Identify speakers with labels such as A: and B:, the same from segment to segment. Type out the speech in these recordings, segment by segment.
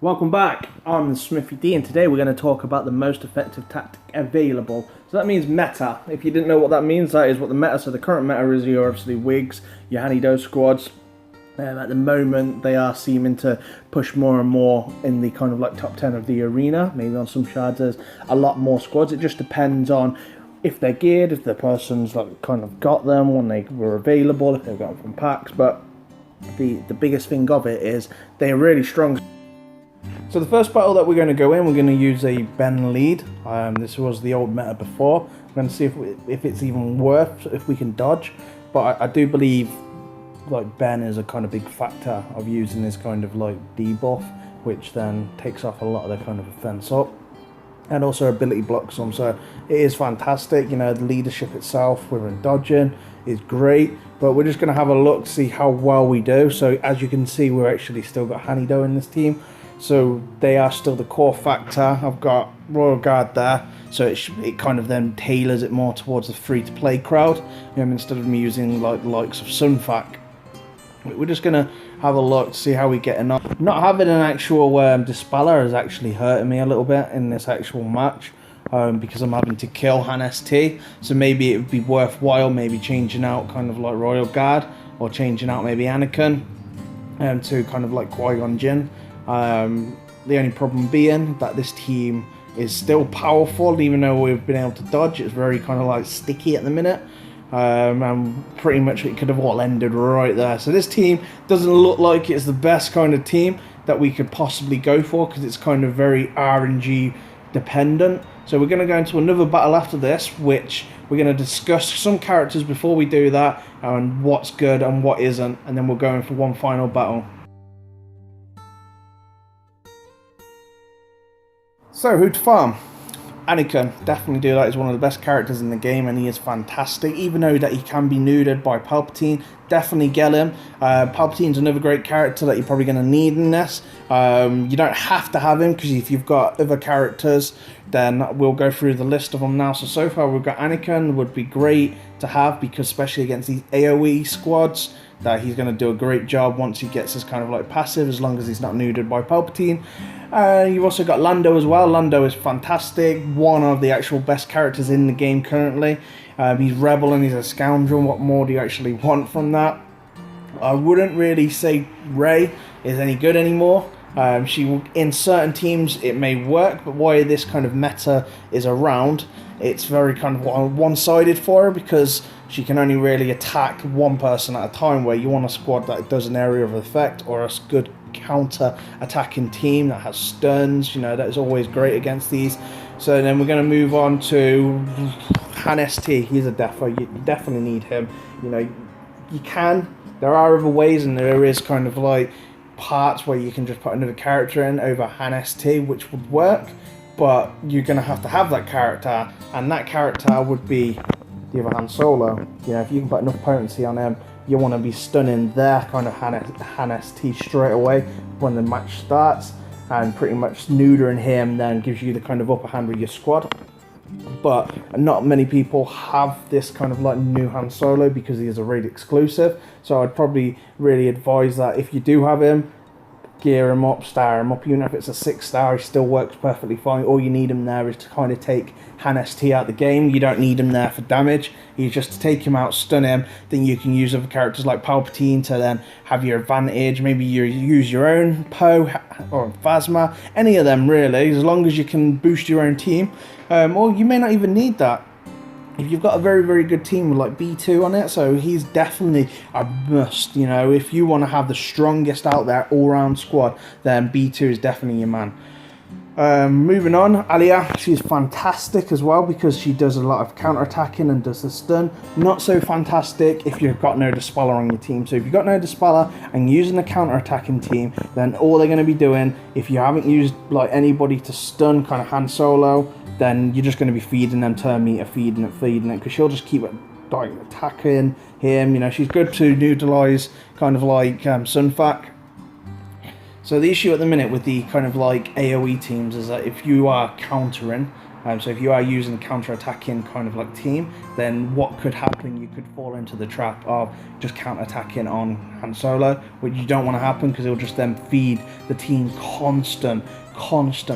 A: Welcome back, I'm the Smithy D, and today we're going to talk about the most effective tactic available. So that means meta. If you didn't know what that means, that is what the meta, so the current meta is your obviously Wigs, your Hanido squads. At the moment they are seeming to push more and more in the kind of like top 10 of the arena. Maybe on some shards there's a lot more squads. It just depends on if they're geared, if the person's like kind of got them when they were available, if they've got them from packs. But the biggest thing of it is they're really strong. So the first battle that we're going to go in, we're going to use a Ben lead. This was the old meta before. We're going to see if it's even worth, if we can dodge. But I do believe like Ben is a kind of big factor of using this kind of like debuff, which then takes off a lot of their kind of offense up. And also ability blocks them, so it is fantastic. You know, the leadership itself, we're in dodging, is great. But we're just going to have a look, see how well we do. So as you can see, we're actually still got Hanido in this team. So they are still the core factor. I've got Royal Guard there, so it kind of then tailors it more towards the free-to-play crowd. Instead of me using like the likes of Sunfac. We're just gonna have a look to see how we getting on. Not having an actual dispeller is actually hurting me a little bit in this actual match. Because I'm having to kill Han ST, so maybe it would be worthwhile maybe changing out kind of like Royal Guard, or changing out maybe Anakin to kind of like Qui-Gon Jinn. The only problem being that this team is still powerful, even though we've been able to dodge. It's very kind of like sticky at the minute, and pretty much it could have all ended right there. So this team doesn't look like it's the best kind of team that we could possibly go for, because it's kind of very RNG dependent. So we're going to go into another battle after this, which we're going to discuss some characters before we do that, and what's good and what isn't, and then we'll go in for one final battle. So, who to farm? Anakin, definitely do that. He's one of the best characters in the game, and he is fantastic. Even though that he can be neutered by Palpatine, definitely get him. Palpatine's another great character that you're probably going to need in this. You don't have to have him, because if you've got other characters, then we'll go through the list of them now. So far we've got Anakin, would be great to have, because especially against these AoE squads, that he's going to do a great job once he gets his kind of like passive, as long as he's not neutered by Palpatine. You've also got Lando as well. Lando is fantastic, one of the actual best characters in the game currently. He's rebel and he's a scoundrel. What more do you actually want from that? I wouldn't really say Rey is any good anymore. In certain teams it may work, but why this kind of meta is around, it's very kind of one-sided for her, because she can only really attack one person at a time, where you want a squad that does an area of effect, or a good counter-attacking team that has stuns. You know, that is always great against these. So then we're going to move on to Han ST. He's a defo. You definitely need him. You know, you can. There are other ways, and there is kind of like parts where you can just put another character in over Han ST, which would work. But you're going to have that character, and that character would be the other Han Solo. You know, if you can put enough potency on him, you want to be stunning their kind of Han ST straight away when the match starts, and pretty much neutering him then gives you the kind of upper hand with your squad. But not many people have this kind of like new Han Solo, because he is a raid exclusive. So I'd probably really advise that if you do have him, gear him up, star him up. Even if it's a 6-star, he still works perfectly fine. All you need him there is to kind of take Han ST out of the game. You don't need him there for damage. You just to take him out, stun him. Then you can use other characters like Palpatine to then have your advantage. Maybe you use your own Poe or Phasma. Any of them really, as long as you can boost your own team. Or you may not even need that if you've got a very, very good team with like B2 on it. So he's definitely a must. You know, if you want to have the strongest out there all-round squad, then B2 is definitely your man. Moving on, Alia, she's fantastic as well, because she does a lot of counter-attacking and does the stun. Not so fantastic if you've got no dispeller on your team. So if you've got no dispeller and using a counter-attacking team, then all they're going to be doing, if you haven't used like anybody to stun kind of Han Solo, then you're just going to be feeding them turn meter, feeding it, because she'll just keep like attacking him. You know, she's good to neutralize kind of like Sunfac. So the issue at the minute with the kind of like AoE teams is that if you are countering So if you are using a counter-attacking kind of like team, then what could happen, you could fall into the trap of just counter-attacking on Han Solo, which you don't want to happen, because it'll just then feed the team constant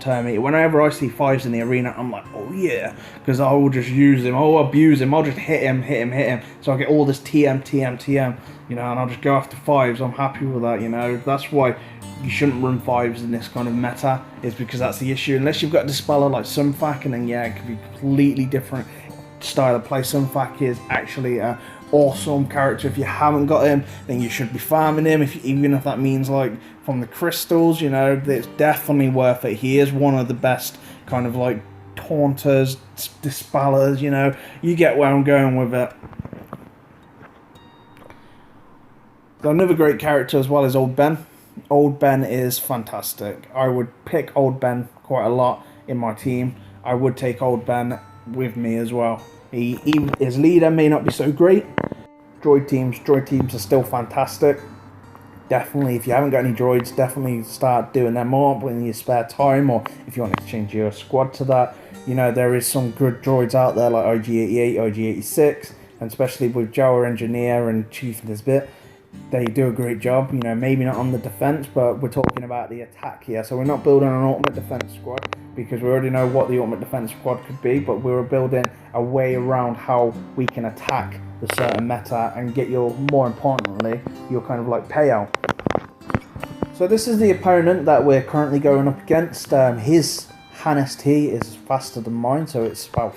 A: turn meter. Whenever I see 5s in the arena, I'm like, oh yeah, because I will just use him, I'll abuse him, I'll just hit him, so I get all this TM, you know, and I'll just go after 5s. I'm happy with that, you know. That's why you shouldn't run 5s in this kind of meta, is because that's the issue. Unless you've got a dispeller like Sunfac, and then yeah, it could be completely different style of play. Sunfac is actually a awesome character. If you haven't got him, then you should be farming him, even if that means like from the crystals, you know. It's definitely worth it. He is one of the best kind of like taunters, dispellers, you know. You get where I'm going with it. So another great character as well is Old Ben. Old Ben is fantastic. I would pick Old Ben quite a lot in my team. I would take Old Ben with me as well. His leader may not be so great. Droid teams are still fantastic. Definitely, if you haven't got any droids, definitely start doing them more in your spare time, or if you want to change your squad to that. You know, there is some good droids out there like IG-88, IG-86, and especially with Jawa Engineer and Chief Nisbet. They do a great job, you know, maybe not on the defense, but we're talking about the attack here. So we're not building an ultimate defense squad, because we already know what the ultimate defense squad could be, but we're building a way around how we can attack the certain meta and get your, more importantly, your kind of like payout. So this is the opponent that we're currently going up against. His Han ST is faster than mine, so it's about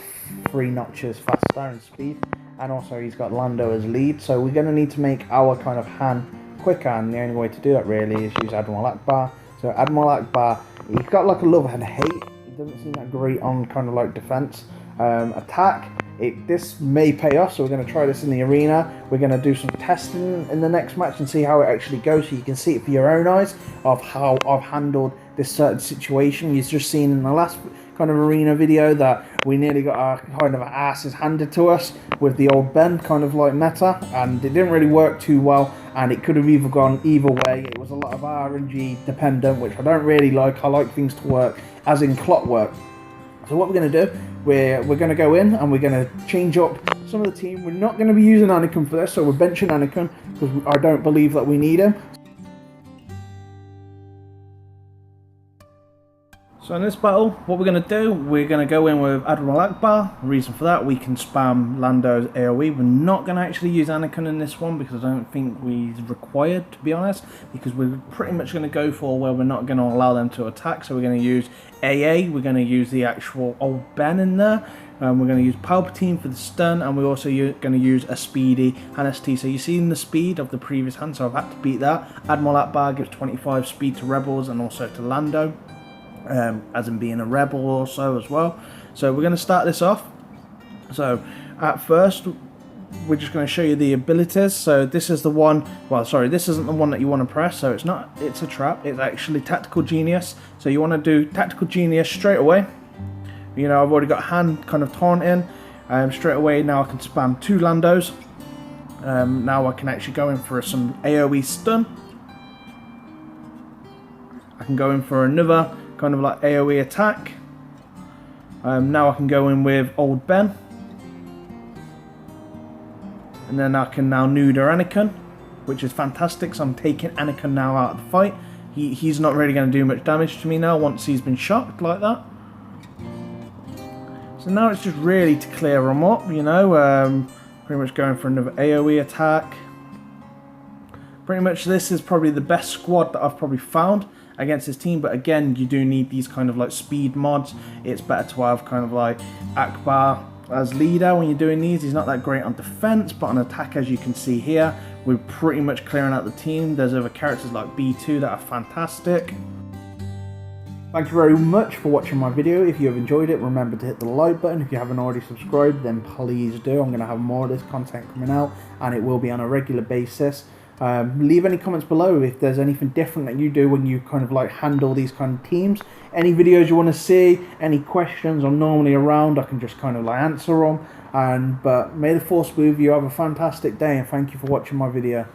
A: 3 notches faster in speed. And also he's got Lando as lead, so we're going to need to make our kind of Han quicker, and the only way to do that really is use Admiral Akbar. So Admiral Akbar, he's got like a love and hate. He doesn't seem that great on kind of like defense. Attack, this may pay off, so we're going to try this in the arena. We're going to do some testing in the next match and see how it actually goes, so you can see it for your own eyes of how I've handled this certain situation. You've just seen in the last kind of arena video that we nearly got our kind of asses handed to us with the Old Ben kind of like meta, and it didn't really work too well, and it could have either gone either way. It was a lot of RNG dependent, which I don't really like. I like things to work as in clockwork. So what we're going to do, we're going to go in and we're going to change up some of the team. We're not going to be using Anakin for this, so we're benching Anakin because I don't believe that we need him. So in this battle, what we're going to do, we're going to go in with Admiral Akbar. The reason for that, we can spam Lando's AoE. We're not going to actually use Anakin in this one because I don't think we're required, to be honest, because we're pretty much going to go for where we're not going to allow them to attack. So we're going to use AA, we're going to use the actual Old Ben in there. We're going to use Palpatine for the stun, and we're also going to use a speedy Han ST. So you've seen the speed of the previous Han, so I've had to beat that. Admiral Akbar gives 25 speed to Rebels and also to Lando. As in being a rebel also as well. So we're going to start this off. So at first we're just going to show you the abilities. So this is the one, well sorry, this isn't the one that you want to press, so it's not, it's a trap, it's actually Tactical Genius. So you want to do Tactical Genius straight away. You know, I've already got Han kind of taunting, straight away now I can spam 2 Landos. Now I can actually go in for some AoE stun. I can go in for another kind of like AoE attack. Now I can go in with Old Ben, and then I can now neuter Anakin, which is fantastic. So I'm taking Anakin now out of the fight. He's not really going to do much damage to me now once he's been shocked like that. So now it's just really to clear him up, you know. Pretty much going for another AoE attack. Pretty much this is probably the best squad that I've probably found against this team, but again, you do need these kind of like speed mods. It's better to have kind of like Akbar as leader when you're doing these. He's not that great on defense, but on attack, as you can see here, we're pretty much clearing out the team. There's other characters like B2 that are fantastic. Thank you very much for watching my video. If you have enjoyed it, remember to hit the like button. If you haven't already subscribed, then please do. I'm going to have more of this content coming out, and it will be on a regular basis. Leave any comments below if there's anything different that you do when you kind of like handle these kind of teams. Any videos you want to see, any questions, I'm normally around. I can just kind of like answer them. But may the force be with you. Have a fantastic day, and thank you for watching my video.